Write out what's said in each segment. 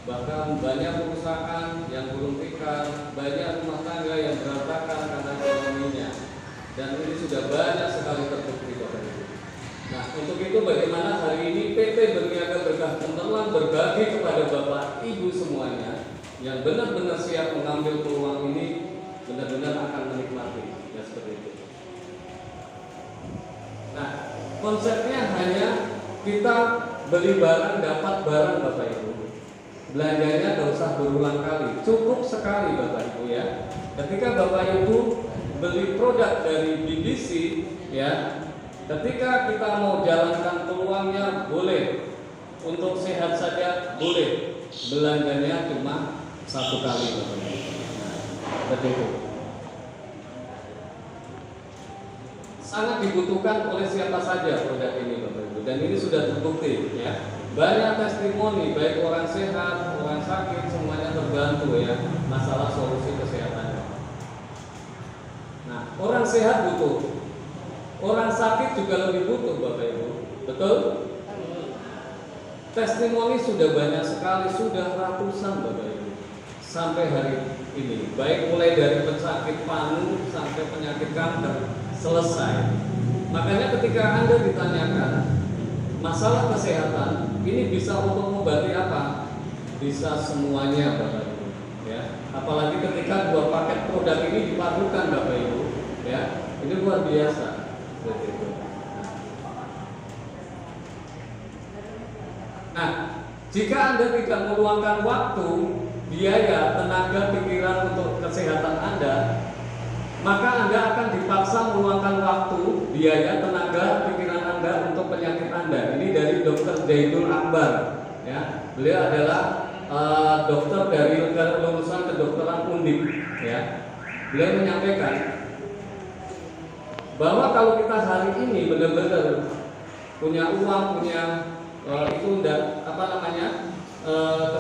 Bahkan banyak perusahaan yang gulung tikar, banyak rumah tangga yang berantakan karena ekonominya. Dan ini sudah banyak sekali terbukti Bapak Ibu. Nah, untuk itu bagaimana hari ini PT Berniaga Berkah Cemerlang berbagi kepada Bapak Ibu semuanya yang benar-benar siap mengambil peluang ini, benar-benar akan menikmati. Ya seperti itu. Nah, konsepnya hanya kita beli barang dapat barang Bapak Ibu. Belanjanya tidak usah berulang kali, cukup sekali Bapak Ibu ya. Ketika Bapak Ibu beli produk dari BBC ya, ketika kita mau jalankan peluangnya boleh, untuk sehat saja boleh, belanjanya cuma satu kali Bapak Ibu. Nah, seperti itu. Sangat dibutuhkan oleh siapa saja produk ini Bapak Ibu, dan ini sudah terbukti ya. Banyak testimoni baik orang sehat, orang sakit semuanya terbantu ya masalah solusi kesehatan. Nah, orang sehat butuh, orang sakit juga lebih butuh Bapak Ibu. Betul? Testimoni sudah banyak sekali, sudah ratusan Bapak Ibu sampai hari ini, baik mulai dari pesakit panu sampai penyakit kanker selesai. Makanya ketika Anda ditanyakan masalah kesehatan, ini bisa untuk mengobati apa? Bisa semuanya Bapak Ibu ya. Apalagi ketika dua paket produk ini dipadukan Bapak Ibu ya, ini luar biasa seperti itu. Nah, jika Anda tidak meluangkan waktu, biaya, tenaga, pikiran untuk kesehatan Anda, maka Anda akan dipaksa meluangkan waktu, biaya, tenaga, pikiran Anda untuk penyakit Anda. Ini dari Dr. Zaidul Akbar ya. Beliau adalah dokter dari lulusan kedokteran Undip ya. Beliau menyampaikan bahwa kalau kita hari ini benar-benar punya uang, punya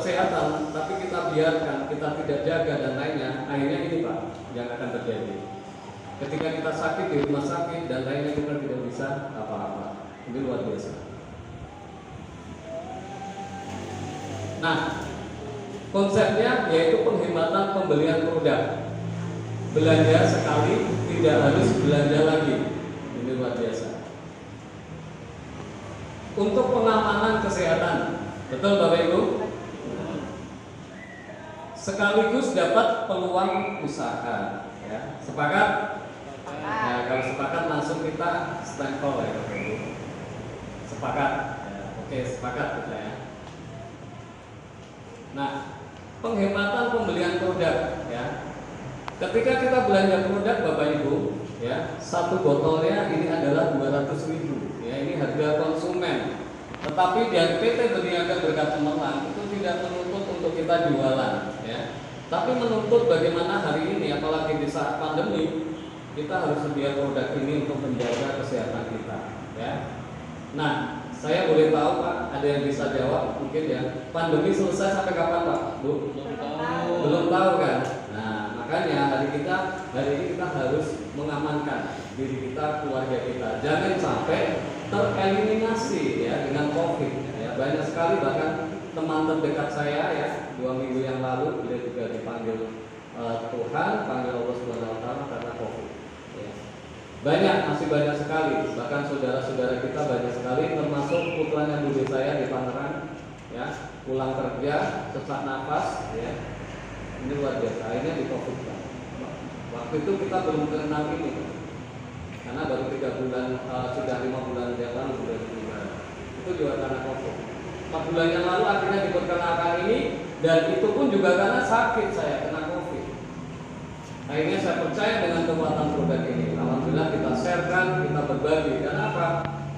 kesehatan, tapi kita biarkan, kita tidak jaga dan lainnya, akhirnya ini Pak yang akan terjadi. Ketika kita sakit di rumah sakit dan lainnya, kita tidak bisa apa-apa. Ini luar biasa. Nah, konsepnya yaitu penghematan pembelian produk. Belanja sekali, tidak harus belanja lagi. Ini luar biasa. Untuk pengamanan kesehatan, betul Bapak Ibu? Sekaligus dapat peluang usaha. Ya, sepakat? Nah, kalau sepakat langsung kita stempel ya Bapak Ibu. Sepakat? Ya, oke, sepakat kita ya. Nah, penghematan pembelian produk ya. Ketika kita belanja produk Bapak Ibu ya, satu botolnya ini adalah 200.000 ya, ini harga konsumen. Tetapi dari PT Berniaga Berkah Cemerlang itu tidak menuntut untuk kita jualan ya. Tapi menuntut bagaimana hari ini apalagi di saat pandemi kita harus sedia produk ini untuk menjaga kesehatan kita ya. Nah, saya boleh tahu Pak, ada yang bisa jawab mungkin ya. Pandemi selesai sampai kapan Pak? Bu? Belum tahu kan? Nah, makanya hari ini kita harus mengamankan diri kita, keluarga kita. Jangan sampai tereliminasi ya dengan COVID ya. Banyak sekali bahkan teman terdekat saya ya, 2 minggu yang lalu dia juga dipanggil Tuhan, panggil Allah Subhanahu wa taala karena COVID. Ya. Masih banyak sekali, bahkan saudara-saudara kita banyak sekali, termasuk putranya Budi saya di Tangerang ya, pulang kerja sesak nafas ya. Ini luar biasa, akhirnya di COVID kan. Waktu itu kita belum kenal ini kan. Karena baru 3 bulan, sudah 5 bulan yang lalu sudah meninggal. Itu juga karena COVID. 4 bulan yang lalu akhirnya diperkenalkan ini, dan itu pun juga karena sakit saya kena COVID. Akhirnya saya percaya dengan kekuatan produk ini. Alhamdulillah kita sharekan, kita berbagi. Kenapa?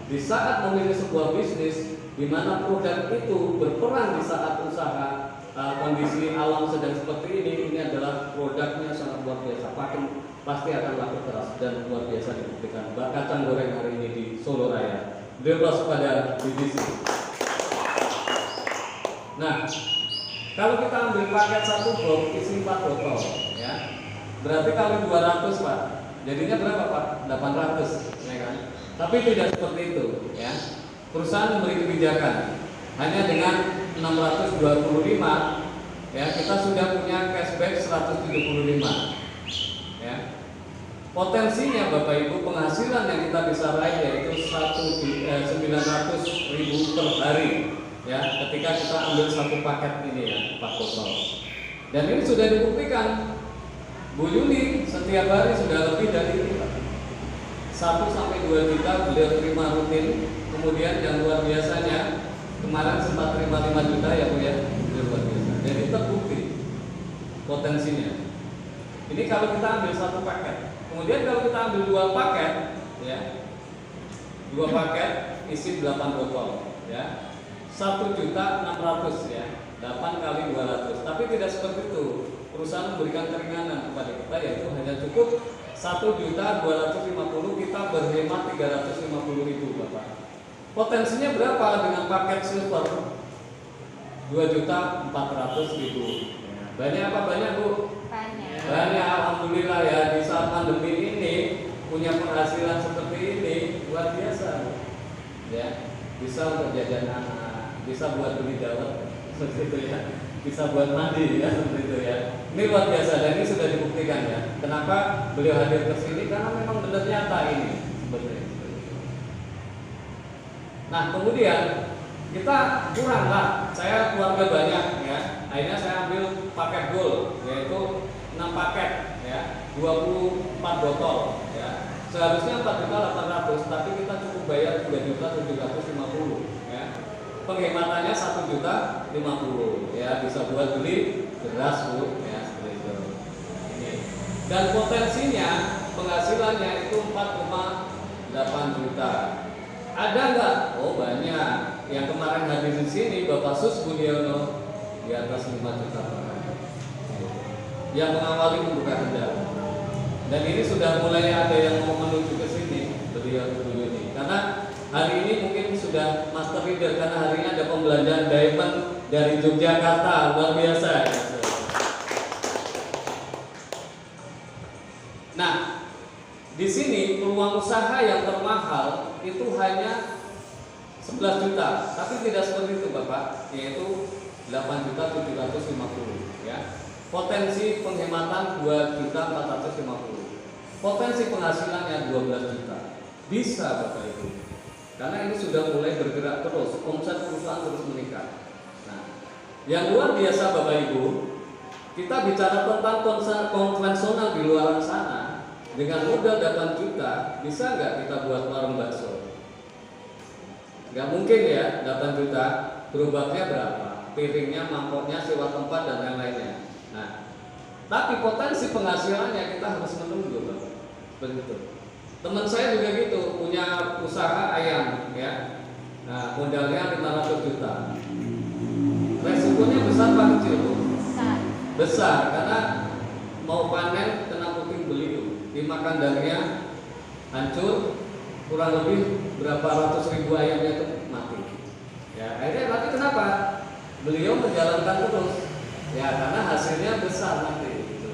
Di saat memilih sebuah bisnis, di mana produk itu berperan di saat usaha, kondisi alam sedang seperti ini adalah produknya sangat luar biasa. Pasti akan laku keras dan luar biasa dibuktikan. Mbak Kacang Goreng hari ini di Solo Raya. Bebas pada BBC. Nah, kalau kita ambil paket 1 box isi 4 botol, ya, berarti kali 200 Pak. Jadinya berapa Pak? 800, ya kan? Tapi tidak seperti itu, ya. Perusahaan memberi kebijakan hanya dengan 625, ya kita sudah punya cashback 175, ya. Potensinya Bapak Ibu penghasilan yang kita bisa raih yaitu 900.000 per hari, ya ketika kita ambil satu paket ini ya, 4 botol. Dan ini sudah dibuktikan, Bu Yuni setiap hari sudah lebih dari 1 sampai 2 juta beliau terima rutin. Kemudian yang luar biasanya kemarin sempat terima 5 juta ya Bu ya, luar biasa. Jadi terbukti potensinya. Ini kalau kita ambil satu paket. Kemudian kalau kita ambil 2 paket, ya 2 paket isi 8 botol, ya 1.600.000 ya, 8 kali 200. Tapi tidak seperti itu. Perusahaan memberikan keringanan kepada kita yaitu hanya cukup 1.250.000, kita berhemat 350.000 Bapak. Potensinya berapa dengan paket silver? 2.400.000. Banyak apa banyak Bu? Banyak, alhamdulillah ya. Di saat pandemi ini punya penghasilan seperti ini luar biasa, ya. Bisa untuk jajan anak, bisa buat beli dawet, seperti itu ya. Bisa buat mandi ya, seperti itu ya. Ini luar biasa dan ini sudah dibuktikan ya. Kenapa beliau hadir ke sini? Karena memang benar nyata ini seperti itu. Nah kemudian kita kurang lah. Saya keluarga banyak ya. Akhirnya saya ambil paket gold yaitu 6 paket ya, 24 botol ya. Seharusnya 4.800.000 tapi kita cukup bayar 3.750.000 ya. Penghematannya 1.050.000 ya, bisa buat beli beras Bu ya, seperti itu. Ini. Dan potensinya penghasilannya itu 4,8 juta. Ada enggak? Oh banyak. Yang kemarin hadir di sini Bapak Sus Budiono di atas 5 juta per hari. Yang mengawali membuka kendaraan. Dan ini sudah mulai ada yang mau menuju ke sini beliau dulu ini. Karena hari ini mungkin sudah master leader karena hari ini ada pembelanjaan diamond dari Yogyakarta luar biasa. Nah, di sini peluang usaha yang termahal itu hanya 11 juta, tapi tidak seperti itu Bapak, yaitu 8.750.000 ya. Potensi penghematan 2.450.000. Potensi penghasilannya 12 juta. Bisa Bapak Ibu. Karena ini sudah mulai bergerak terus, omset perusahaan terus meningkat. Nah, yang luar biasa Bapak Ibu, kita bicara tentang konvensional di luar sana dengan modal 8 juta, bisa nggak kita buat warung bakso? Nggak mungkin ya, 8 juta. Gerobaknya berapa? Piringnya, mangkoknya, sewa tempat dan lain-lainnya. Nah, tapi potensi penghasilannya kita harus menunggu, Bapak. Begitu. Teman saya juga gitu, punya usaha ayam, ya. Nah, modalnya 500 juta. Resikonya besar apa kecil, Bu? Besar. Besar, karena mau panen kena puting beliung, lima kandangnya hancur, kurang lebih berapa ratus ribu ayamnya itu mati. Ya, akhirnya tapi kenapa? Beliau menjalankan terus, ya karena hasilnya besar nanti. Gitu.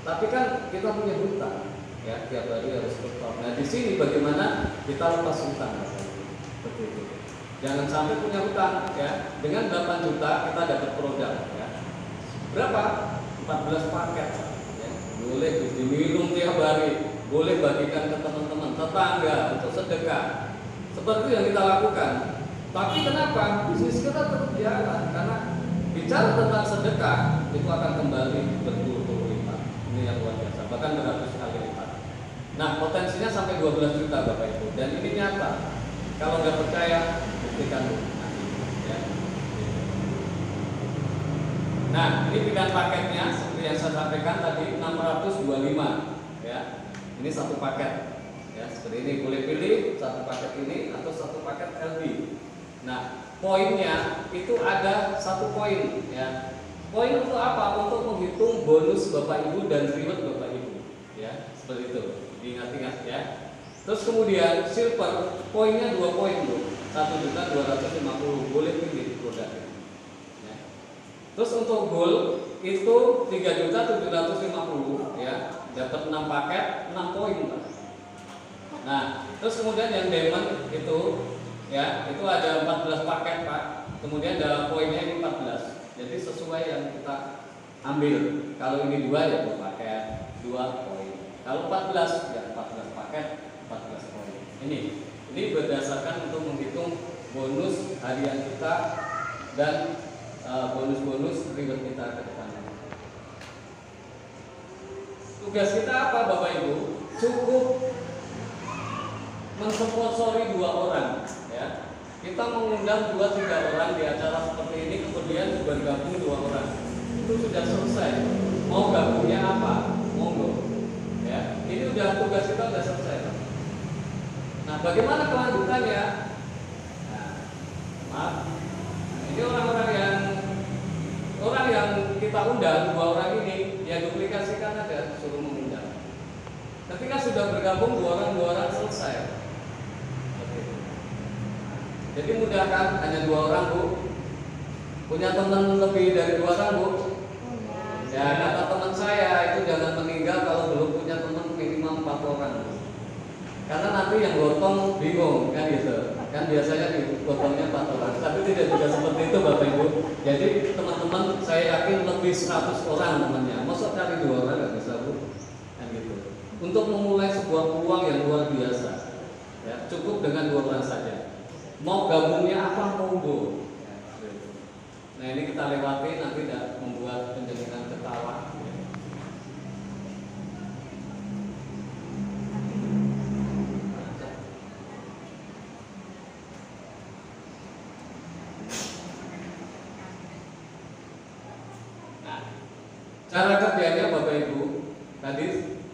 Tapi kan kita punya hutang, ya tiap hari harus bertop. Nah di sini bagaimana kita lepas hutang, seperti itu. Jangan sampai punya hutang, ya. Dengan 8 juta kita dapat produk, ya. Berapa? 14 paket, ya. Boleh diminum tiap hari, boleh bagikan ke teman-teman, tetangga untuk sedekah. Seperti yang kita lakukan. Tapi kenapa? Bisnis kita tetap jalan karena bicara tentang sedekah itu akan kembali berpuluh-puluh lipat. Ini yang luar biasa, bahkan beratus kali lipat. Nah, potensinya sampai 12 juta Bapak Ibu dan ini nyata. Kalau nggak percaya, buktikan dulu. Ya. Nah, ini pilihan paketnya seperti yang saya sampaikan tadi 625, ya. Ini satu paket. Ya, seperti ini boleh pilih satu paket ini atau satu paket LB. Nah, poinnya itu ada satu poin, ya. Poin untuk apa? Untuk menghitung bonus Bapak Ibu dan reward Bapak Ibu, ya. Seperti itu. Diingat-ingat ya. Terus kemudian silver poinnya 2 poin Bu. 1.250.000 boleh pilih produk. Ya. Terus untuk gold itu 3.750.000 ya. Dapat 6 paket, 6 poin Pak. Nah, terus kemudian yang diamond itu ya, itu ada 14 paket Pak. kemudian ada poinnya ini 14. Jadi sesuai yang kita ambil. Kalau ini 2 ya 2 paket, 2 poin. Kalau 14 ya 14 paket, 14 poin. Ini berdasarkan untuk menghitung bonus harian kita dan bonus-bonus reward kita ke depan. Tugas kita apa Bapak Ibu? Cukup mensponsori 2 orang, ya. Kita mengundang 2-3 orang di acara seperti ini, kemudian bergabung 2 orang. Itu sudah selesai. Mau gabungnya apa? Monggo. Ya, ini udah tugas kita udah selesai. Nah, bagaimana kelanjutannya? Nah, maaf. Ini orang yang kita undang 2 orang ini, ya duplikasikan aja, suruh mengundang. Ketika sudah bergabung 2 orang selesai. Jadi mudah kan? Hanya 2 orang Bu. Punya teman lebih dari 2 orang Bu? Ya kata teman saya itu jangan meninggal kalau belum punya teman minimal 4 orang. Karena nanti yang gotong bingung kan gitu. Kan biasanya gotongnya 4 orang. Tapi tidak juga seperti itu Bapak Ibu. Jadi teman-teman saya yakin lebih 100 orang temannya. Masa cari 2 orang nggak bisa Bu? Kan gitu. Untuk memulai sebuah peluang yang luar biasa. Ya, cukup dengan 2 orang saja. Mau gabungnya apa monggo. Nah ini kita lewati, nanti tidak membuat penjenengan ketawa. Nah, cara kerjanya Bapak Ibu, tadi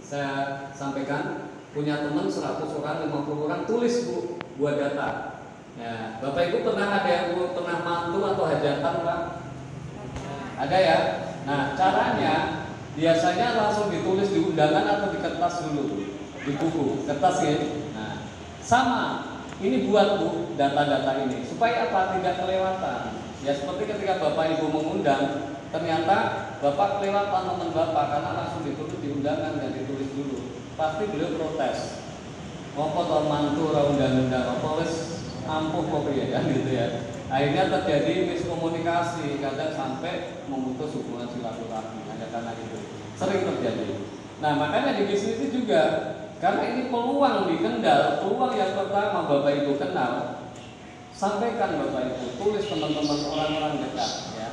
saya sampaikan punya teman 100 orang, 50 orang, tulis Bu, buat data. Ya, Bapak Ibu pernah ada yang pernah mantu atau hajatan Pak? Ada ya? Nah caranya biasanya langsung ditulis di undangan atau di kertas dulu, di buku, kertas ya. Nah sama, ini buat Bu data-data ini supaya apa? Tidak kelewatan. Ya seperti ketika Bapak Ibu mengundang, ternyata Bapak kelewatan teman Bapak karena langsung ditulis di undangan dan ditulis dulu. Pasti beliau protes. Ngopo to mantu ora undang-undang, apa wis ampuh kok ya kan gitu ya. Akhirnya terjadi miskomunikasi, kadang sampai memutus hubungan silaturahmi hanya karena itu. Sering terjadi. Nah, makanya di bisnis itu juga karena ini peluang di Kendal, peluang yang pertama Bapak Ibu kenal, sampaikan Bapak Ibu, tulis teman-teman orang-orang dekat ya.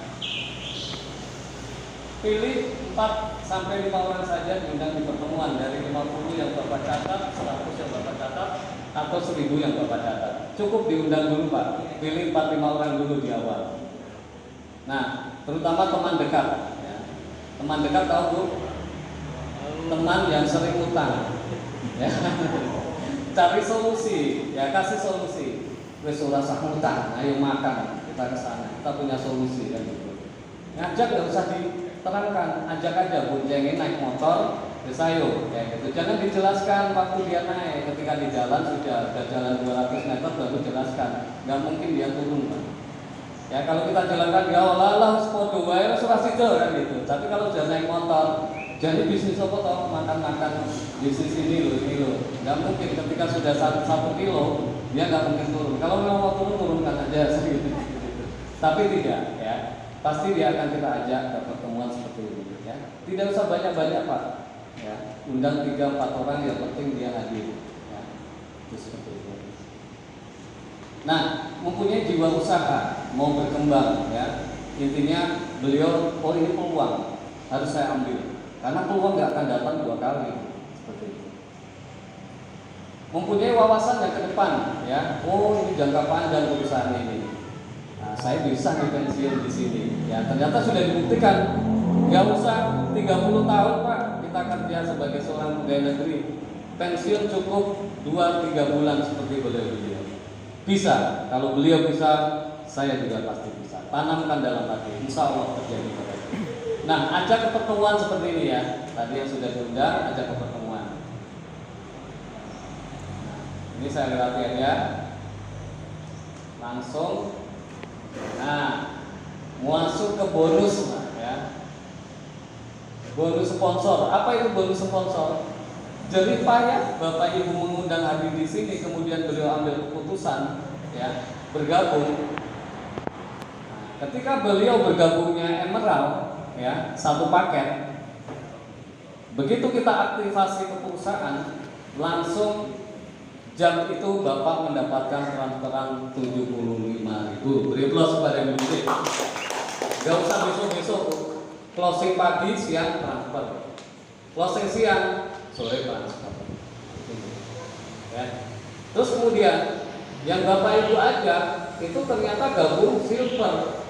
Pilih 4 sampai 5 orang saja diundang di pertemuan dari 50 yang Bapak catat, 100 yang Bapak catat, atau 1000 yang Bapak catat. Cukup diundang dulu Pak, pilih 4-5 orang dulu di awal. Nah, terutama teman dekat ya. Teman dekat tahu Bu? Teman yang sering utang ya. Cari solusi, ya kasih solusi. Wes ora usah utang, ayo makan, kita ke sana. Kita punya solusi kan gitu. Ngajak enggak usah diterangkan, ajak aja boncengin naik motor. Ayo, kayak gitu. Jangan dijelaskan waktu dia naik. Ketika di jalan sudah jalan 200 meter baru jelaskan. Nggak mungkin dia turun Pak. Ya kalau kita jalankan ya Allah sepodo wae surah sido kan gitu. Tapi kalau sudah naik motor, jadi bisnis apa toh makan-makan bisnis ini loh. Nggak mungkin ketika sudah 1 kilo dia nggak mungkin turun. Kalau mau turun turunkan aja gitu. Tapi tidak ya. Pasti dia akan kita ajak ke pertemuan seperti ini ya. Tidak usah banyak-banyak Pak. Ya, undang 3-4 orang yang penting dia hadir ya, itu seperti itu. Nah, mempunyai jiwa usaha mau berkembang ya, intinya beliau ini peluang harus saya ambil karena peluang nggak akan datang 2 kali seperti itu. Mempunyai wawasan yang ke depan ya, ini jangka panjang perusahaan ini. Nah, saya bisa pensiun di sini ya, ternyata sudah dibuktikan. Nggak usah 30 tahun Pak kita kerja sebagai seorang pegawai negeri, pensiun cukup 2-3 bulan seperti beliau. Bisa, kalau beliau bisa, saya juga pasti bisa. Tanamkan dalam hati, insya Allah terjadi. Nah, ajak ke pertemuan seperti ini ya. Tadi yang sudah diundang, ajak ke pertemuan. Nah, ini saya lewati ya. Langsung. Nah, masuk ke bonus ya. Bonus sponsor. Apa itu bonus sponsor? Jerih payah Bapak Ibu mengundang hadir di sini, kemudian beliau ambil keputusan ya, bergabung. ketika beliau bergabungnya Emerald ya, satu paket, begitu kita aktivasi ke perusahaan, langsung jam itu Bapak mendapatkan transferan 75.000. Beri aplaus kepada Ibu Siti. Gak usah besok-besok, closing pagi, siang transfer, closing siang, sore transfer. Ya. Terus kemudian yang Bapak Ibu ajak itu ternyata gabung silver.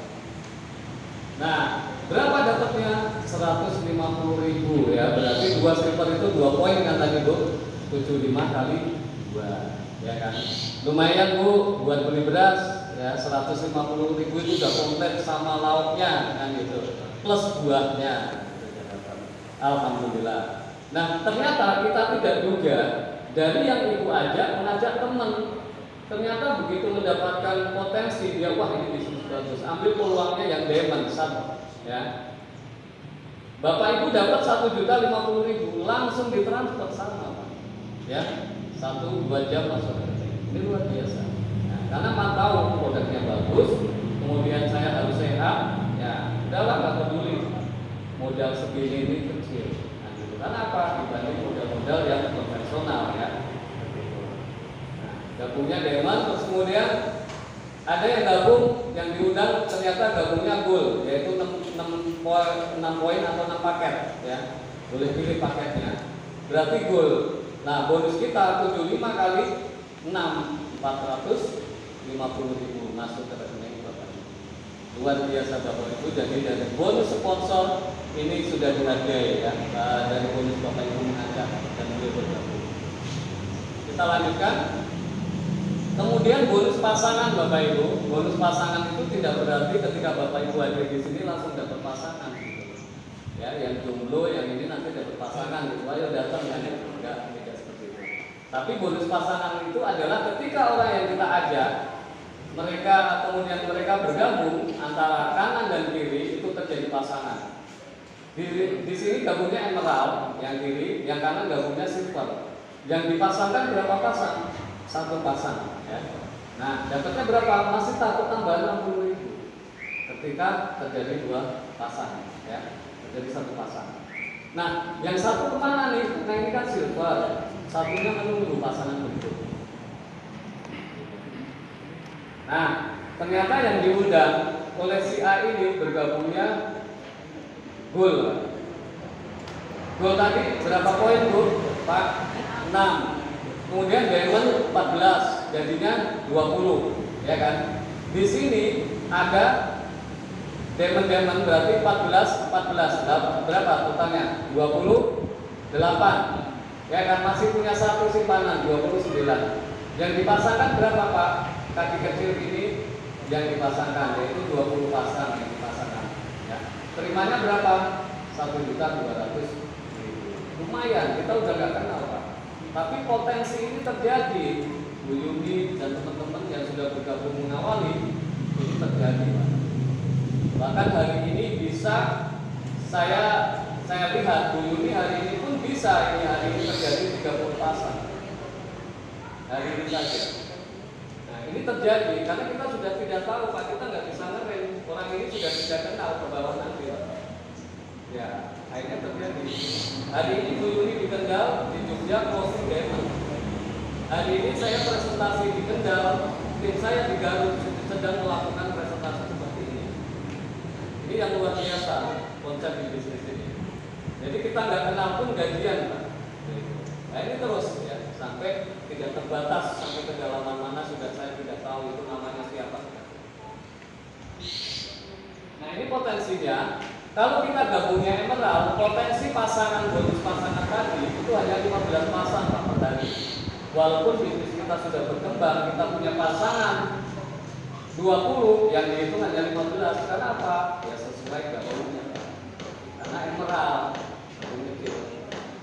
Nah, berapa dapatnya? 150.000 ya. Berarti 2 silver itu 2 poin kan tadi Bu? 75 kali 2, ya kan? Lumayan Bu buat beli beras ya. 150.000 itu udah komplit sama lauknya kan gitu. Plus buahnya. Alhamdulillah. Nah, ternyata kita tidak duga dari yang Ibu ajak mengajak teman. Ternyata begitu mendapatkan potensi dia, wah ini bisnis bagus, ambil peluangnya yang diamond ya. Bapak Ibu dapat 1.050.000 langsung ditransfer sama Pak. Ya, 1-2 jam masuk rekening. Ini luar biasa. Nah, karena tahu produknya bagus, kemudian saya harus sehat, ya udahlah nggak peduli. Modal segini ini kecil. Nah, gitu. Karena apa? Dibanding modal-modal yang konvensional ya. Gabungnya diamond, terus kemudian ada yang gabung, yang diundang ternyata gabungnya gold, yaitu 6 poin atau 6 paket ya. Boleh pilih paketnya. Berarti gold. Nah, bonus kita 75 kali 6, 450.000 masuk ke rekening Bapak. Luar biasa Bapak Ibu. Jadi dari bonus sponsor ini sudah dihargai ya, dari bonus Bapak Ibu mengajak dan beliau bergabung. Kita lanjutkan. Kemudian bonus pasangan Bapak Ibu, bonus pasangan itu tidak berarti ketika Bapak Ibu hadir di sini langsung dapat pasangan gitu. Ya, yang jomblo yang ini nanti dapat pasangan gitu. Ayo datang kan ya, tidak seperti itu. Tapi bonus pasangan itu adalah ketika orang yang kita ajak mereka kemudian mereka bergabung antara kanan dan kiri itu terjadi pasangan. Di sini gabungnya emerald yang kiri, yang kanan gabungnya silver. Yang dipasangkan berapa pasang? 1 pasang ya. Nah, dapatnya berapa? Masih takut tambah 60.000 ketika terjadi 2 pasang ya. Terjadi 1 pasang. Nah, yang satu kemana nih? Nah, ini kan silver. Satunya menunggu pasangan berikut. Nah, ternyata yang diundang oleh si A ini bergabungnya gold. Gold tadi berapa poin Bu? Pak? 6. Kemudian diamond 14, jadinya 20, ya kan? Di sini ada diamond berarti 14, berapa totalnya? 28. Ya kan, masih punya 1 simpanan 29. Yang dipasangkan berapa Pak? Kaki kecil ini yang dipasangkan, yaitu 20 pasang yang dipasangkan. Ya. Terimanya berapa? 1.200.000. Lumayan, kita udah gak kenal Pak. Tapi potensi ini terjadi. Bu Yuni dan teman-teman yang sudah bergabung mengawali ini terjadi Pak. Bahkan hari ini bisa saya lihat Bu Yuni hari ini pun bisa hari ini terjadi 30 pasang. Hari ini saja. Nah, ini terjadi karena kita sudah tidak tahu Pak, kita nggak bisa ngerem. Orang ini sudah tidak kenal ke bawah nanti Pak. Ya, akhirnya terjadi. Hari ini Bu Yuni di Kendal, di Jogja closing diamond. Hari ini saya presentasi di Kendal, tim saya di Garut sedang melakukan presentasi seperti ini. Ini yang luar biasa konsep di bisnis ini. Jadi kita nggak kenal pun gajian Pak. Nah ini terus ya, sampai tidak terbatas, sampai kedalaman mana sudah saya tidak tahu itu namanya siapa. Nah ini potensinya. Kalau kita gabungnya emerald, potensi pasangan bonus pasangan tadi itu hanya 15 pasang Pak per hari. Walaupun bisnis kita sudah berkembang, kita punya pasangan 20, yang dihitung hanya 15. Karena apa? Ya sesuai gabungnya Pak. Karena emerald kecil.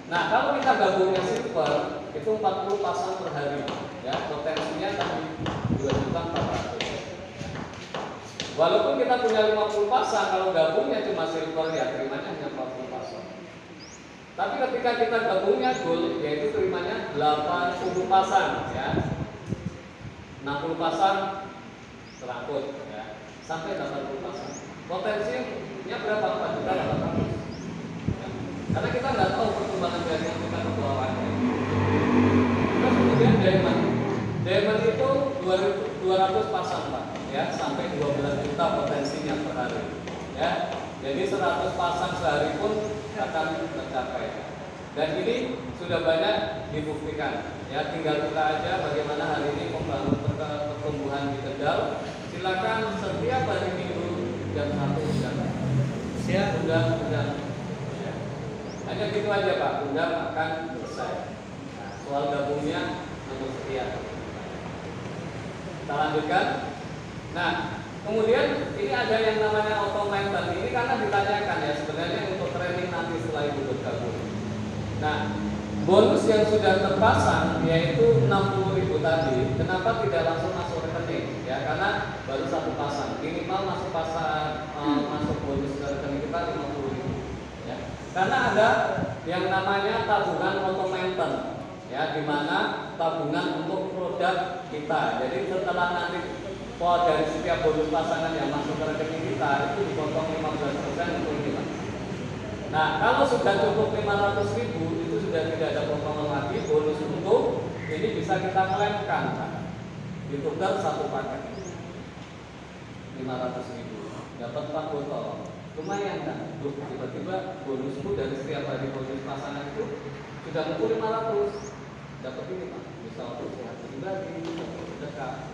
Nah kalau kita gabungnya silver, itu 40 pasang per hari. Ya potensinya tadi 2.400.000. Walaupun kita punya 50 pasang, kalau gabungnya cuma silver ya terimanya hanya 40 pasang. Tapi ketika kita gabungnya gold, yaitu terimanya 80 pasang ya. 60 pasang terangkut ya. sampai 80 pasang. Potensinya berapa? 4 juta 800. Ya. Karena kita nggak tahu perkembangan jaringan kita ke bawahnya. Terus kemudian diamond itu 200 pasang Pak, ya, sampai 12 juta potensinya per hari. Ya. Jadi 100 pasang sehari pun akan tercapai. Dan ini sudah banyak dibuktikan. Ya, tinggal kita aja bagaimana hari ini membangun pertumbuhan di Tegal. Silakan setiap hari Minggu jam 1 siap undang. Ya. Hanya gitu aja Pak, undang akan selesai. Nah, soal gabungnya nomor sekian. Kita lanjutkan. Nah, kemudian ini ada yang namanya automation. Ini karena ditanyakan ya, sebenarnya untuk training nanti setelah Ibu bergabung. Nah, bonus yang sudah terpasang yaitu 60.000 tadi, kenapa tidak langsung masuk rekening? Ya, karena baru satu pasang, minimal masuk masuk bonus ke rekening kita 50.000. Ya, karena ada yang namanya tabungan automation, ya, di mana tabungan untuk produk kita. Jadi setelah nanti dari setiap bonus pasangan yang masuk ke rekening kita itu dipotong 15% untuk ini. Nah, kalau sudah cukup 500.000 itu sudah tidak ada potongan lagi. Bonus untuk ini bisa kita klaimkan, ditukar satu paket 500.000, dapat 4 botol, lumayan kan? Tiba-tiba bonusku dari setiap hari bonus pasangan itu sudah ngumpul 500, dapat ini Pak, bisa untuk sehat pribadi, untuk sedekah.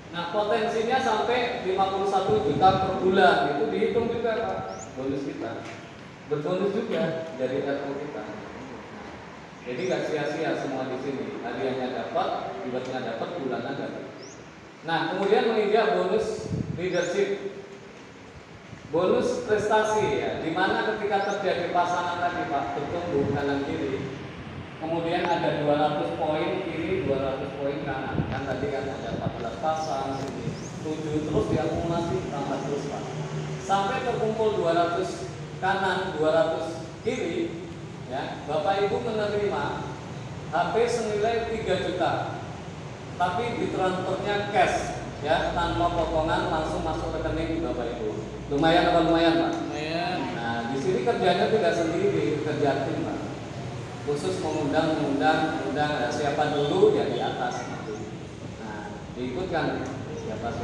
Nah, potensinya sampai 51 juta per bulan, itu dihitung juga Pak. Bonus kita berbonus juga dari RO kita. Jadi nggak sia-sia semua di sini. Hadiahnya dapat, rewardnya dapat, bulanan dapat. Nah, kemudian menginjak bonus leadership, bonus prestasi ya, dimana ketika terjadi pasangan tadi Pak bertumbuh kanan kiri, kemudian ada 200 poin kiri, 200 poin kanan. Kan tadi kan ada 14 pasang, sini 7 terus diakumulasi tambah terus Pak. Sampai terkumpul 200 kanan, 200 kiri, ya, Bapak Ibu menerima HP senilai 3 juta, tapi ditransfernya cash, ya, tanpa potongan langsung masuk rekening Bapak Ibu. Lumayan apa lumayan Pak? Lumayan. Nah, di sini kerjanya tidak sendiri, kerja tim Pak. Khusus mengundang ada siapa dulu ya di atas nanti. Nah, diikutkan siapa.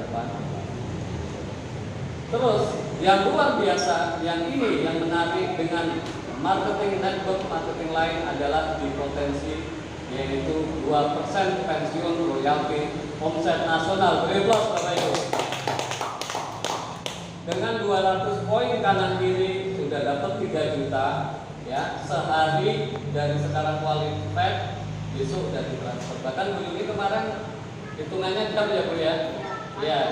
Terus yang luar biasa, yang ini yang menarik dengan marketing network marketing lain adalah di potensi yaitu 2% pensiun royalti omset nasional. Beri aplaus Bapak Ibu. Dengan 200 poin kanan kiri sudah dapat 3 juta, ya, sehari dari sekarang qualified, besok sudah ditransfer. Bahkan Bu Yuni kemarin hitungannya jam ya Bu ya. Ya.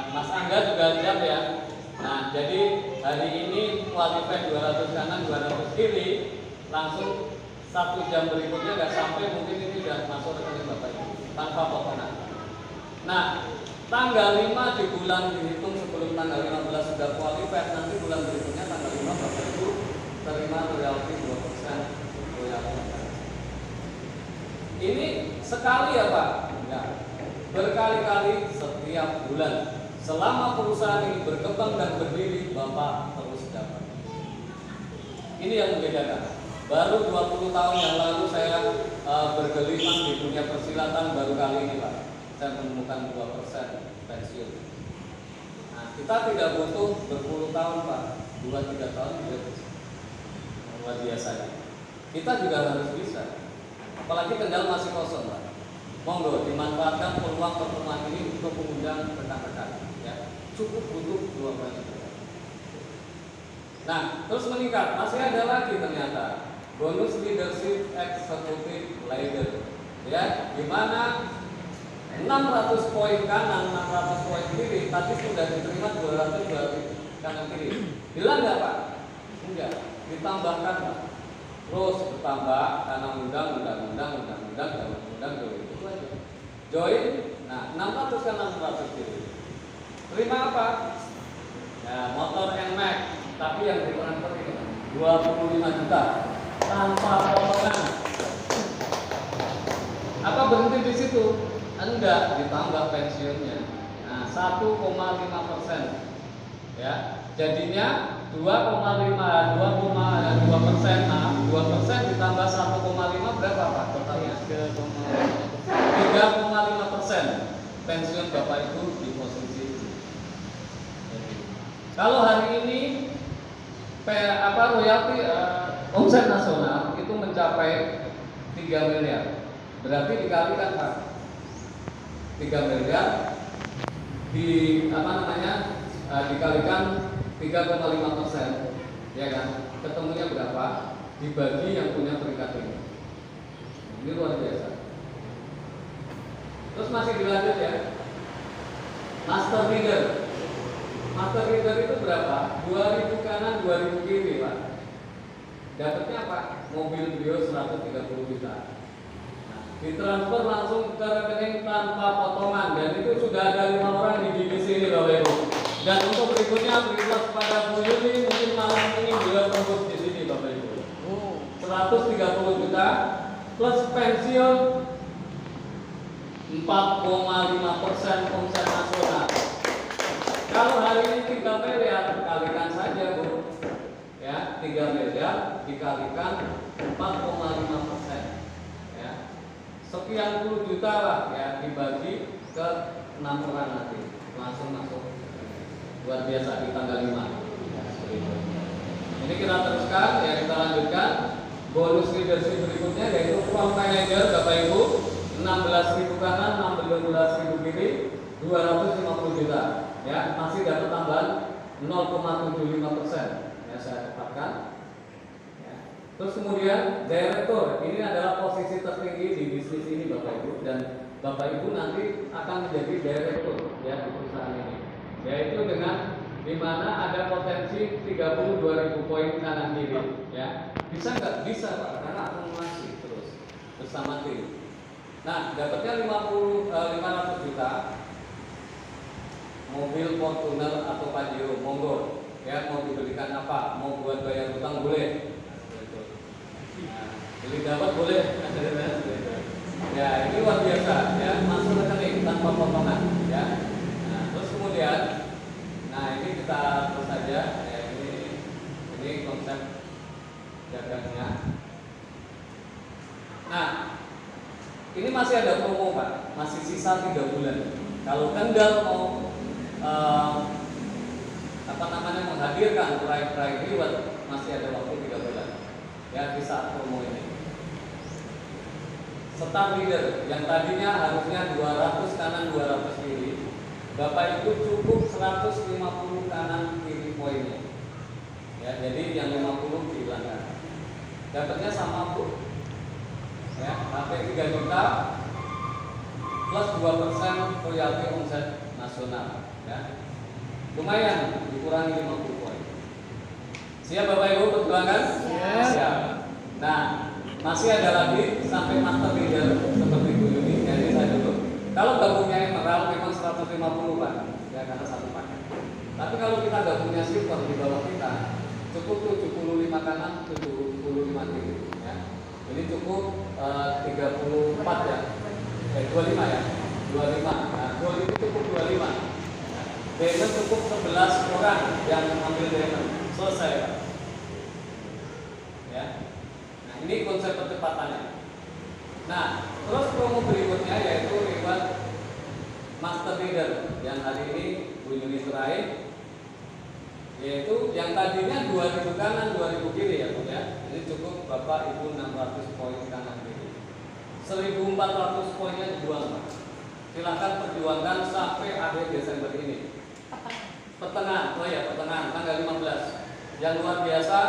Mas Angga juga siap ya. Nah, jadi hari ini qualified 200 kanan 200 kiri, langsung 1 jam berikutnya nggak sampai mungkin ini sudah masuk rekening Bapak Ibu tanpa potongan. Nah, tanggal 5 di bulan dihitung sebelum tanggal 15 sudah qualified, nanti bulan berikutnya tanggal 5 Bapak Ibu terima royalti 2% royalti. Ini sekali ya Pak? Enggak. Berkali-kali setiap bulan. Selama perusahaan ini berkembang dan berdiri, Bapak terus dapat. Ini yang membedakan. Baru 20 tahun yang lalu saya bergelimang di dunia persilatan, baru kali ini Pak saya menemukan 2% pensiun. Nah, kita tidak butuh berpuluh tahun Pak, 2-3 tahun juga luar biasa. Kita juga harus bisa. Apalagi Kendal masih kosong Pak. Monggo dimanfaatkan peluang pertemuan ini untuk mengundang rekan-rekan, ya. Cukup butuh 2 bulan. Nah, terus meningkat, masih ada lagi ternyata bonus leadership executive leader, ya, di mana 600 poin kanan, 600 poin kiri, tadi sudah diterima 200 kanan kiri. Bilang nggak Pak? Enggak, ditambahkan Pak. Terus bertambah karena undang itu aja. Join, nah 600 kan 600 kiri. Terima apa? Ya, motor NMAX, tapi yang ditransfer ini 25 juta tanpa potongan. Apa berhenti di situ? Enggak, ditambah pensiunnya. Nah, 1 1,5%. Ya, jadinya 2,2%. Nah, 2% ditambah 1,5 berapa Pak totalnya? 3,5%. Pensiun Bapak Ibu di posisi itu. Kalau hari ini royalti omset nasional itu mencapai 3 miliar. Berarti dikalikan Pak. 3 miliar dikalikan 3,5%, ya kan? Ketemunya berapa? Dibagi yang punya peringkat ini. Ini luar biasa. Terus masih dilanjut ya. Master leader. Master leader itu berapa? 2000 kanan, 2000 kiri, Pak. Dapatnya apa? Mobil Brio 130 juta. Nah, ditransfer langsung ke rekening tanpa potongan, dan itu sudah ada 5 orang di divisi ini, Bapak Ibu. Dan untuk berikutnya berikan kepada Bu Yuni, mungkin malam ini beliau tembus di sini, Bapak Ibu. 130 juta plus pensiun 4,5% omset nasional. Kalau hari ini 3 miliar, kalikan saja Bu. Ya, 3 miliar dikalikan 4,5%. Ya. Sekian puluh juta lah ya, dibagi ke 6 orang nanti. Langsung masuk. Luar biasa di tanggal 5. Ya, ini kita teruskan ya, kita lanjutkan. Bonus leadership berikutnya yaitu front manager Bapak Ibu, 16.000 kanan, 16.000 kiri, 250 juta. Ya, masih dapat tambahan 0,75%. Ya, saya tetapkan. Ya. Terus kemudian direktur, ini adalah posisi tertinggi di bisnis ini Bapak Ibu, dan Bapak Ibu nanti akan menjadi direktur ya di perusahaan ini. Yaitu dengan di mana ada potensi 32.000 poin kanan kiri, ya. Bisa nggak? Bisa Pak, karena akumulasi terus bersama tim. Nah, dapatnya 500 juta. Mobil Fortuner atau Pajero, monggo. Ya, mau dibelikan apa? Mau buat bayar utang boleh. Nah, beli dapat boleh. Ya, ini luar biasa ya, masuk rekening tanpa potongan ya. Nah, terus kemudian ini kita terus saja ya, ini konsep dagangnya. Nah, ini masih ada promo Pak, masih sisa 3 bulan. Kalau Kendal mau menghadirkan proyek reward, masih ada waktu 3 bulan ya di saat promo ini. Staff leader yang tadinya harusnya 200 kanan 200 kiri, Bapak Ibu cukup 150 kanan kiri poinnya ya, jadi yang 50 dihilangkan. Dapatnya sama Bu ya, sampai 3 juta plus 2% royalti omset nasional ya. Lumayan, dikurangi 50 poin. Siap Bapak Ibu perjuangan? Siap. Nah, masih ada lagi sampai master leader seperti Bu Yuni. Jadi saya dulu. Kalau gabungnya emerald memang 150 Pak, ya karena satu paket. Tapi kalau kita gabungnya silver di bawah kita, cukup 75 kanan, 75 kiri. Ya. Ini cukup 34 ya. 25 ya. 25. Nah, gold itu cukup 25. Diamond cukup 11 orang yang ambil diamond. Selesai Pak. Ya. Nah, ini konsep percepatannya. Nah, terus promo berikutnya yaitu reward master leader yang hari ini Bu Yuni terakhir, yaitu yang tadinya 2000 kanan 2000 kiri ya Bu ya. Ini cukup Bapak Ibu 600 poin kanan kiri. 1400 poinnya dijual Pak. Silakan perjuangkan sampai akhir Desember ini. Pertengahan, pertengahan tanggal 15. Yang luar biasa,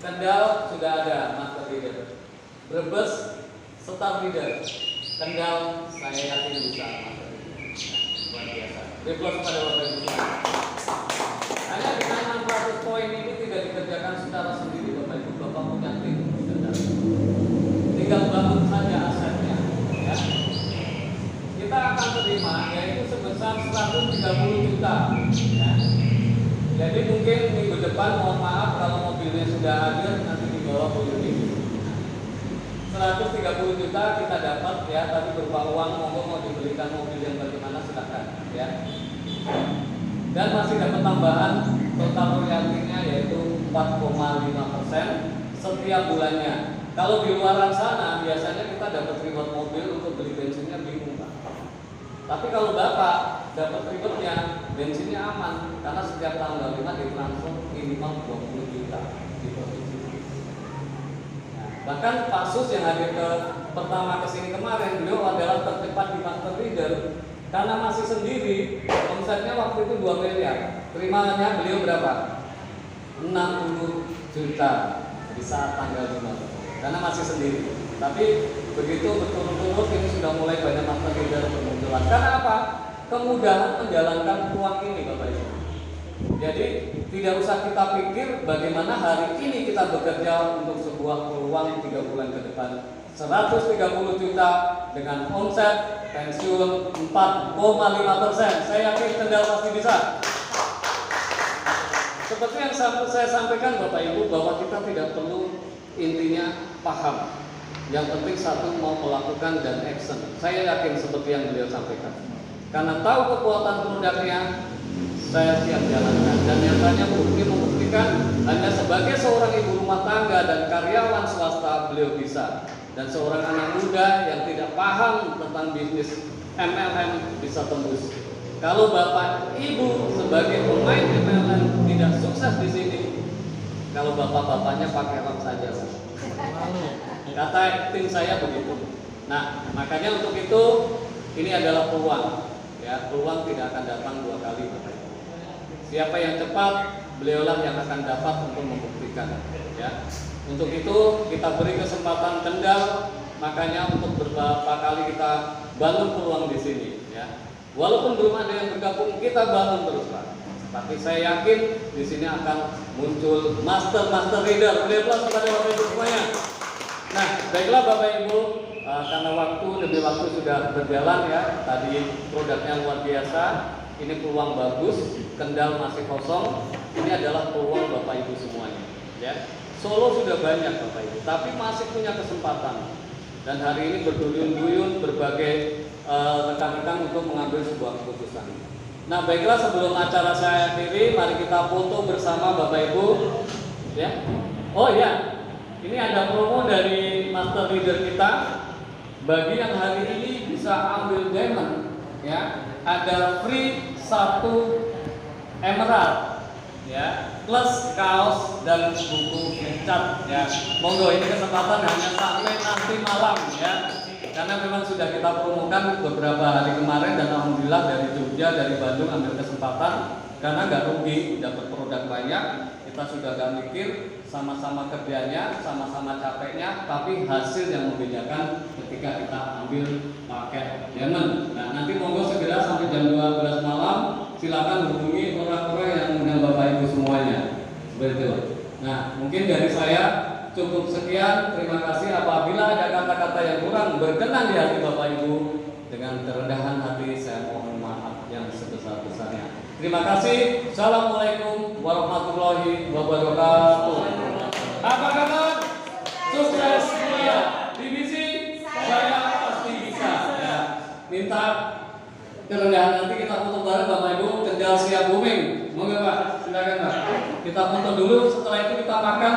Kendal sudah ada master leader. Brebes staff leader. Kendal saya yakin bisa master leader. Luar biasa. Refleks pada Bapak Ibu. Hanya dengan 600 poin ini tidak dikerjakan secara sendiri Bapak Ibu. Bapak punya tim di Kendal. Tinggal bangun saja asetnya. Ya. Kita akan terima yaitu sebesar 130 juta ya. Jadi mungkin minggu depan mohon maaf kalau mobilnya sudah hadir nanti dibawa Bu Yuni. 130 130 juta kita dapat ya, tapi berupa uang. Monggo mau dibelikan mobil yang bagaimana silakan ya. Dan masih dapat tambahan total royaltinya yaitu 4,5% setiap bulannya. Kalau di luaran sana biasanya kita dapat reward mobil, untuk beli bensinnya bingung Pak. Tapi kalau Bapak dapat rewardnya, bensinnya aman karena setiap tanggal 5 ditransfer minimal 20 juta di provinsi. Nah, bahkan Pak Sus yang hadir pertama kesini kemarin, beliau adalah tercepat di master leader karena masih sendiri. Omsetnya waktu itu 2 miliar, terimanya beliau berapa? 60 juta di saat tanggal 5 karena masih sendiri. Tapi begitu berturut-turut ini sudah mulai banyak master leader bermunculan. Karena apa? Kemudahan menjalankan peluang ini Bapak Ibu. Jadi tidak usah kita pikir bagaimana hari ini kita bekerja untuk sebuah peluang 3 bulan ke depan. 130 juta dengan omset pensiun 4,5%. Saya yakin Kendal pasti bisa. Seperti yang saya sampaikan Bapak Ibu, bahwa kita tidak perlu intinya paham. Yang penting satu mau melakukan dan action. Saya yakin seperti yang beliau sampaikan. Karena tahu kekuatan produknya, saya siap jalankan. Dan nyatanya membuktikan hanya sebagai seorang ibu rumah tangga dan karyawan swasta beliau bisa. Dan seorang anak muda yang tidak paham tentang bisnis MLM bisa tembus. Kalau Bapak Ibu sebagai pemain MLM tidak sukses di sini, kalau bapak-bapaknya pakai rok saja, kata tim saya begitu. Nah, makanya untuk itu ini adalah peluang, ya, peluang tidak akan datang 2 kali, Bapak Ibu. Siapa yang cepat, beliaulah yang akan dapat untuk membuktikan, ya. Untuk itu kita beri kesempatan Kendal, makanya untuk beberapa kali kita bangun peluang di sini, ya. Walaupun belum ada yang bergabung, kita bangun terus Pak. Tapi saya yakin di sini akan muncul master leader. Beri aplaus kepada Bapak Ibu semuanya. Nah, baiklah Bapak Ibu, karena waktu sudah berjalan ya. Tadi produknya luar biasa. Ini peluang bagus. Kendal masih kosong. Ini adalah peluang Bapak Ibu semuanya. Ya, Solo sudah banyak Bapak Ibu, tapi masih punya kesempatan. Dan hari ini berduyun-duyun berbagai rekan-rekan untuk mengambil sebuah keputusan. Nah, baiklah sebelum acara saya akhiri, mari kita foto bersama Bapak Ibu. Ya. Oh ya, ini ada promo dari master leader kita. Bagi yang hari ini bisa ambil diamond, ya, ada free 1 emerald, ya, plus kaos dan buku cat, ya. Monggo, ini kesempatan hanya sampai nanti malam, ya. Karena memang sudah kita promokan beberapa hari kemarin dan alhamdulillah dari Jogja, dari Bandung ambil kesempatan karena nggak rugi, dapat produk banyak. Kita sudah gak mikir, sama-sama kerjanya, sama-sama capeknya, tapi hasil yang membedakan ketika kita ambil paket diamond. Nah, nanti monggo segera sampai jam 12 malam silakan hubungi orang-orang yang mengundang Bapak Ibu semuanya. Seperti itu. Nah, mungkin dari saya cukup sekian, terima kasih. Apabila ada kata-kata yang kurang berkenan di hati Bapak Ibu, dengan kerendahan hati saya mohon maaf yang sebesar-besarnya. Terima kasih. Assalamualaikum warahmatullahi wabarakatuh. Apa kabar? Sukses semuanya. Divisi saya pasti bisa. Ya. Minta kerendahan nanti kita foto bareng Bapak Ibu. Kendal siap booming. Monggo Pak, silakan Pak. Kita foto dulu. Setelah itu kita makan.